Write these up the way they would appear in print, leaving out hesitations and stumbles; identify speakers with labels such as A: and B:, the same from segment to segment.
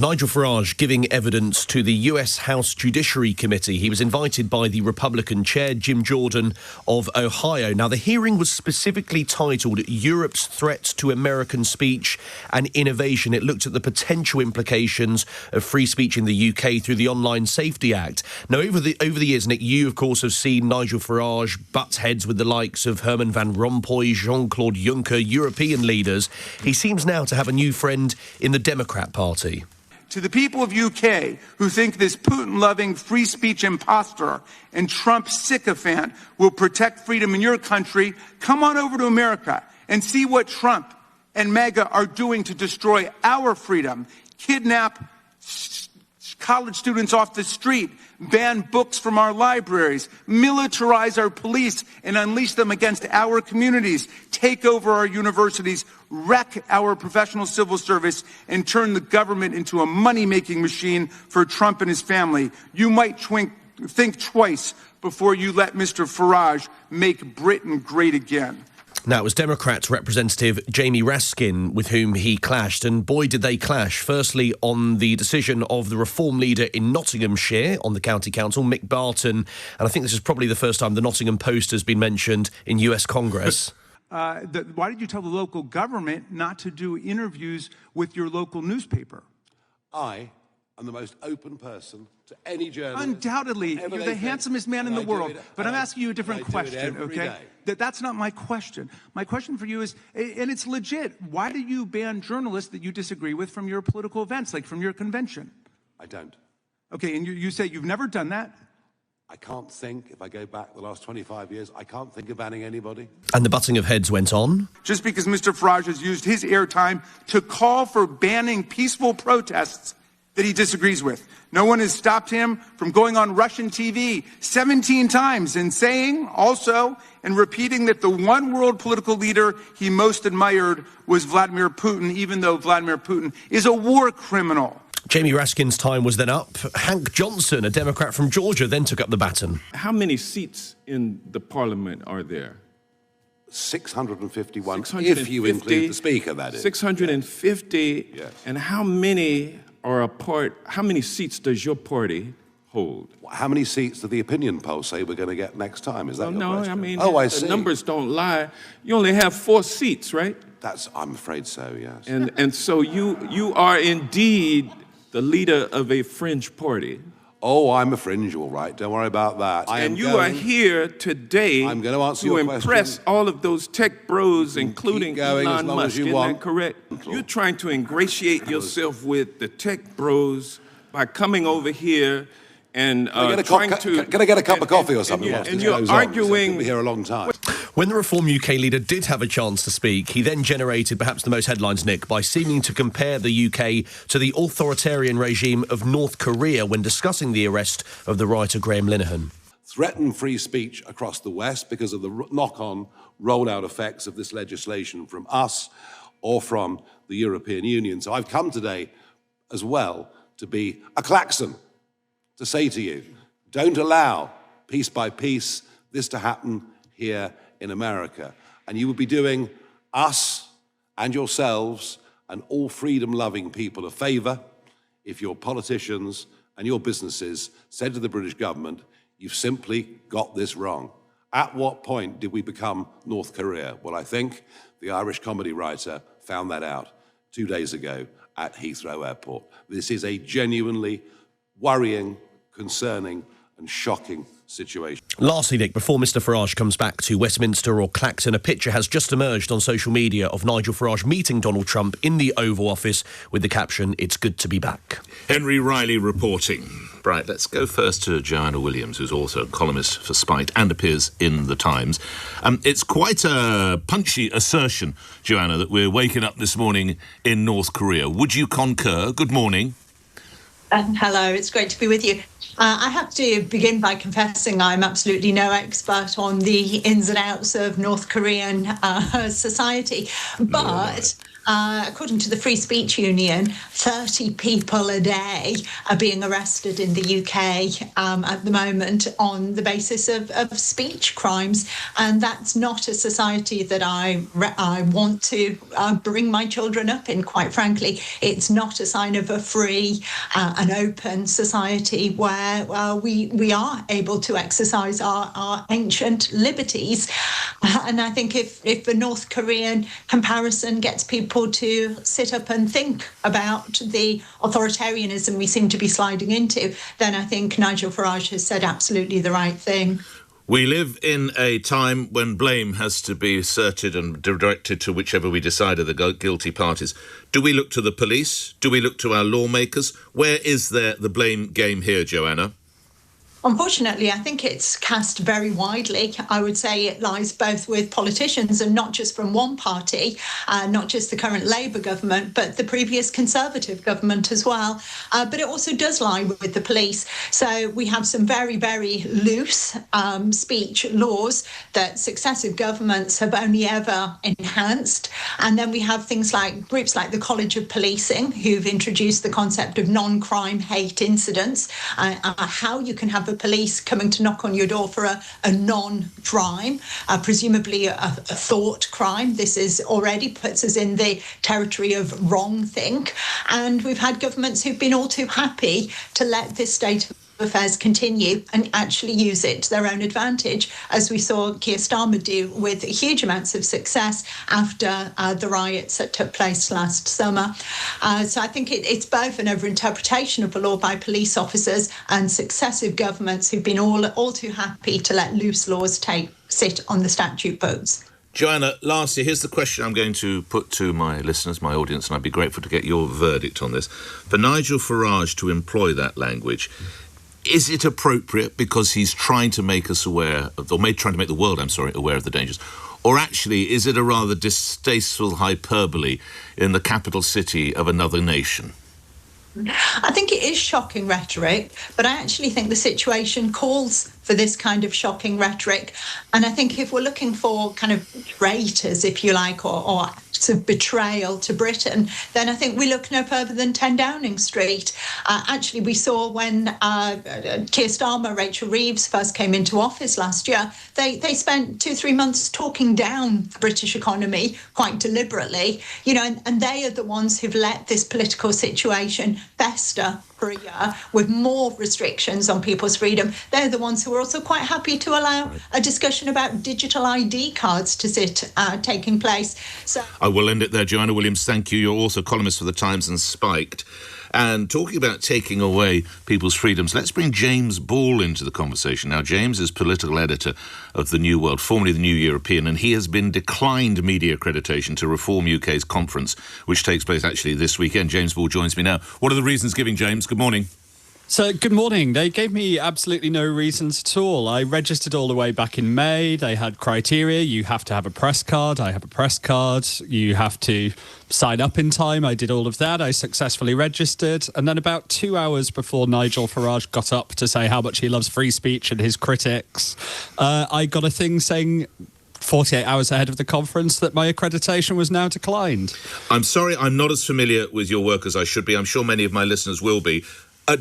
A: Nick. Nigel Farage giving evidence to the US House Judiciary Committee. He was invited by the Republican chair, Jim Jordan of Ohio. Now, the hearing was specifically titled Europe's Threat to American Speech and Innovation. It looked at the potential implications of free speech in the UK through the Online Safety Act. Now, over the years, Nick, you, of course, have seen Nigel Farage butt heads with the likes of Herman Van Rompuy, Jean-Claude Juncker, European leaders. He seems now to have a new friend in the Democrat Party.
B: To the people of UK who think this Putin-loving free speech imposter and Trump sycophant will protect freedom in your country, come on over to America and see what Trump and MAGA are doing to destroy our freedom, kidnap college students off the street, ban books from our libraries, militarize our police and unleash them against our communities, take over our universities, wreck our professional civil service, and turn the government into a money-making machine for Trump and his family. You might think twice before you let Mr. Farage make Britain great again.
A: Now, it was Democrat Representative Jamie Raskin with whom he clashed, and boy did they clash. Firstly, on the decision of the Reform leader in Nottinghamshire on the County Council, Mick Barton, and I think this is probably the first time the Nottingham Post has been mentioned in US Congress.
B: Why did you tell the local government not to do interviews with your local newspaper?
C: I am the most open person to any journalist.
B: Undoubtedly, you're the handsomest man in the world. But I'm asking you a different question, okay? That's not my question. My question for you is, and it's legit, why do you ban journalists that you disagree with from your political events, like from your convention?
C: I don't.
B: Okay, and you say you've never done that?
C: I can't think, if I go back the last 25 years, I can't think of banning anybody.
A: And the butting of heads went on.
B: Just because Mr. Farage has used his airtime to call for banning peaceful protests that he disagrees with. No one has stopped him from going on Russian TV 17 times and saying also and repeating that the one world political leader he most admired was Vladimir Putin, even though Vladimir Putin is a war criminal.
A: Jamie Raskin's time was then up. Hank Johnson, a Democrat from Georgia, then took up the baton.
D: How many seats in the parliament are there?
C: 651, if you include the speaker, that is.
D: 650,
C: yes.
D: And how many are a part, how many seats does your party hold?
C: How many seats do the opinion polls say we're going to get next time? Is that your question?
D: I mean,
C: I
D: the
C: see.
D: numbers don't lie. You only have 4 seats, right?
C: I'm afraid so, yes.
D: And so you are indeed the leader of a fringe party.
C: Oh, I'm a fringe, all right. Don't worry about that.
D: And you are here today
C: I'm going to answer
D: to
C: your
D: impress
C: question.
D: all of those tech bros, including Elon Musk.
C: Isn't
D: that correct? You're trying to ingratiate yourself with the tech bros by coming over here and trying to...
C: Can I get a cup of coffee or something?
D: And you're arguing...
C: We'll be here a long time.
A: When the Reform UK leader did have a chance to speak, he then generated perhaps the most headlines, Nick, by seeming to compare the UK to the authoritarian regime of North Korea when discussing the arrest of the writer Graham Linehan.
C: Threaten free speech across the West because of the knock-on rollout effects of this legislation from us or from the European Union. So I've come today as well to be a klaxon, to say to you, don't allow, piece by piece, this to happen here in America. And you would be doing us and yourselves and all freedom-loving people a favour if your politicians and your businesses said to the British government, you've simply got this wrong. At what point did we become North Korea? Well, I think the Irish comedy writer found that out 2 days ago at Heathrow Airport. This is a genuinely worrying, concerning and shocking situation.
A: Lastly, Nick, before Mr Farage comes back to Westminster or Clacton, a picture has just emerged on social media of Nigel Farage meeting Donald Trump in the Oval Office with the caption, "It's good to be back."
E: Henry Riley reporting. Right, let's go first to Joanna Williams, who's also a columnist for Spite and appears in The Times. It's quite a punchy assertion, Joanna, that we're waking up this morning in North Korea. Would you concur? Good morning.
F: Hello, it's great to be with you. I have to begin by confessing I'm absolutely no expert on the ins and outs of North Korean society, but according to the Free Speech Union, 30 people a day are being arrested in the UK at the moment on the basis of speech crimes. And that's not a society that I want to bring my children up in, quite frankly. It's not a sign of a free and open society where we are able to exercise our ancient liberties. And I think if the North Korean comparison gets people to sit up and think about the authoritarianism we seem to be sliding into, then I think Nigel Farage has said absolutely the right thing.
E: We live in a time when blame has to be asserted and directed to whichever we decide are the guilty parties. Do we look to the police? Do we look to our lawmakers? Where is the blame game here, Joanna?
F: Unfortunately, I think it's cast very widely. I would say it lies both with politicians, and not just from one party, not just the current Labour government, but the previous Conservative government as well. But it also does lie with the police. So we have some very, very loose speech laws that successive governments have only ever enhanced. And then we have things like groups like the College of Policing, who've introduced the concept of non-crime hate incidents, how you can have the police coming to knock on your door for a non-crime, presumably a thought crime. This is already puts us in the territory of wrong think. And we've had governments who've been all too happy to let this state of affairs continue and actually use it to their own advantage, as we saw Keir Starmer do with huge amounts of success after the riots that took place last summer. So I think it's both an overinterpretation of the law by police officers and successive governments who've been all too happy to let loose laws sit on the statute books.
E: Joanna, lastly, here's the question I'm going to put to my listeners, my audience, and I'd be grateful to get your verdict on this. For Nigel Farage to employ that language, is it appropriate because he's trying to make us aware, trying to make the world, aware of the dangers? Or actually, is it a rather distasteful hyperbole in the capital city of another nation?
F: I think it is shocking rhetoric, but I actually think the situation calls for this kind of shocking rhetoric. And I think if we're looking for kind of traitors, if you like, or acts of betrayal to Britain, then I think we look no further than 10 Downing Street. Actually, we saw when Keir Starmer, Rachel Reeves first came into office last year, they spent 2-3 months talking down the British economy quite deliberately, and they are the ones who've let this political situation fester for a year with more restrictions on people's freedom. They're the ones who are also quite happy to allow a discussion about digital ID cards to taking place. So
E: I will end it there. Joanna Williams, thank you. You're also columnist for The Times and Spiked. And talking about taking away people's freedoms, let's bring James Ball into the conversation. Now, James is political editor of The New World, formerly The New European, and he has been declined media accreditation to Reform UK's conference, which takes place actually this weekend. James Ball joins me now. What are the reasons giving, James? Good morning.
G: So, good morning. They gave me absolutely no reasons at all. I registered all the way back in May. They had criteria. You have to have a press card. I have a press card. You have to sign up in time. I did all of that. I successfully registered. And then about 2 hours before Nigel Farage got up to say how much he loves free speech and his critics, I got a thing saying 48 hours ahead of the conference that my accreditation was now declined. I'm sorry, I'm not as familiar with your work as I should be. I'm sure many of my listeners will be.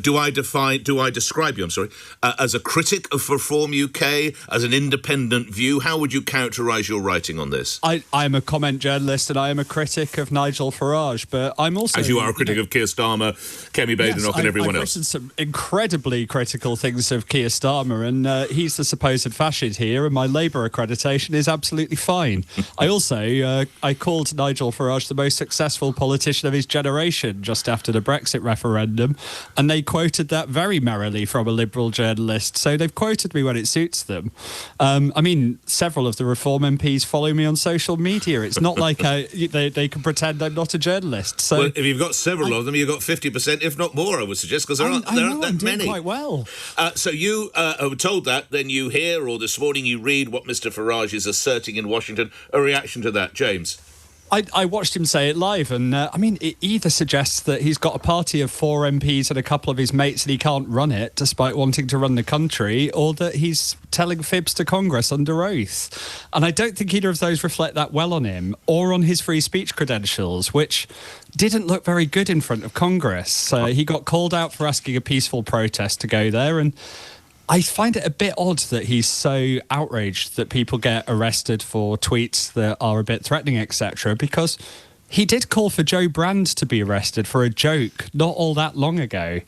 G: Do I describe you, as a critic of Reform UK, as an independent view? How would you characterise your writing on this? I am a comment journalist and I am a critic of Nigel Farage, but I'm also... As you are a critic of Keir Starmer, Kemi Badenoch and everyone else. I've written some incredibly critical things of Keir Starmer, and he's the supposed fascist here, and my Labour accreditation is absolutely fine. I also, I called Nigel Farage the most successful politician of his generation just after the Brexit referendum, and they quoted that very merrily from a Liberal journalist. So they've quoted me when it suits them. Several of the Reform MPs follow me on social media. It's not like they can pretend I'm not a journalist. So, well, if you've got several of them, you've got 50%, if not more, I would suggest, because there aren't that many. Quite well. So you are told that, then you hear, or this morning you read what Mr. Farage is asserting in Washington. A reaction to that, James? I watched him say it live, and I mean, it either suggests that he's got a party of 4 MPs and a couple of his mates and he can't run it despite wanting to run the country, or that he's telling fibs to Congress under oath. And I don't think either of those reflect that well on him or on his free speech credentials, which didn't look very good in front of Congress. He got called out for asking a peaceful protest to go there, and I find it a bit odd that he's so outraged that people get arrested for tweets that are a bit threatening, etc., because he did call for Joe Brand to be arrested for a joke not all that long ago.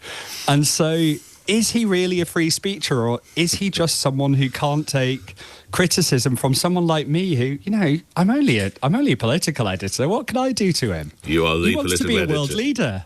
G: And so is he really a free speecher, or is he just someone who can't take criticism from someone like me who, you know, I'm only a political editor. What can I do to him?
E: You are the
G: he wants to
E: political
G: be a
E: editor.
G: world leader.